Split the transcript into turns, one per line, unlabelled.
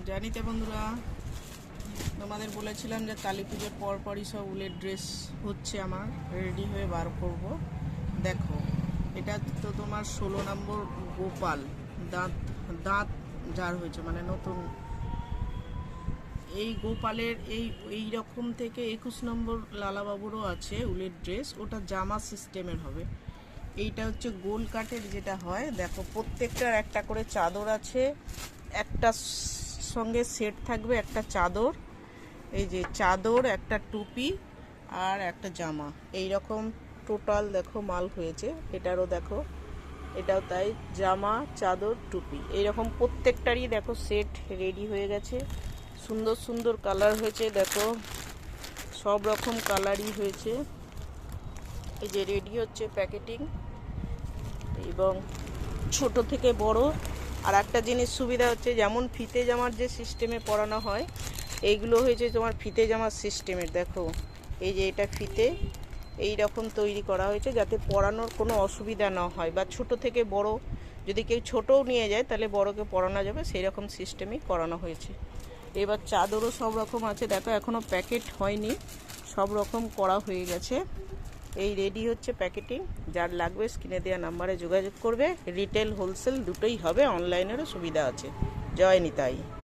জানি তো বন্ধুরা, তোমাদের বলেছিলাম যে কালী পুজোর পরপরই সব উলের ড্রেস হচ্ছে, আমার রেডি হয়ে বার করব। দেখো, এটা তো তোমার 16 নম্বর গোপাল দাঁত দাঁত যার হয়েছে, মানে নতুন এই গোপালের এই রকম থেকে 21 নম্বর লালাবাবুরও আছে উলের ড্রেস, ওটা জামা সিস্টেমের হবে। এইটা হচ্ছে গোল কাটের যেটা হয়। দেখো, প্রত্যেকটার একটা করে চাদর আছে, একটা সঙ্গে সেট থাকবে একটা চাদর, এই যে চাদর, একটা টুপি আর একটা জামা, এই রকম টোটাল দেখো মাল হয়েছে। এটারও দেখো, এটাও তাই, জামা চাদর টুপি এইরকম প্রত্যেকটারই দেখো সেট রেডি হয়ে গেছে। সুন্দর সুন্দর কালার হয়েছে, দেখো সব রকম কালারই হয়েছে। এই যে রেডি হচ্ছে প্যাকেটিং, এবং ছোট থেকে বড়। আর একটা জিনিস সুবিধা হচ্ছে, যেমন ফিতে জামার যে সিস্টেমে পরানো হয়, এইগুলো হয়েছে তোমার ফিতে জামার সিস্টেমের। দেখো, এই যে এটা ফিতে এই রকম তৈরি করা হয়েছে যাতে পরানোর কোনো অসুবিধা না হয়, বা ছোট থেকে বড় যদি কেউ ছোটও নিয়ে যায় তাহলে বড়কে পরানো যাবে, সেই রকম সিস্টেমেই করানো হয়েছে। এবার চাদরও সব রকম আছে, দেখো এখনও প্যাকেট হয়নি, সব রকম করা হয়ে গেছে। এই রেডি হচ্ছে প্যাকেটিং। যার লাগবে স্ক্রিনে দেওয়া নাম্বারে যোগাযোগ করবে। রিটেল হোলসেল দুটোই হবে, অনলাইনেরও সুবিধা আছে। জয় নিতাই।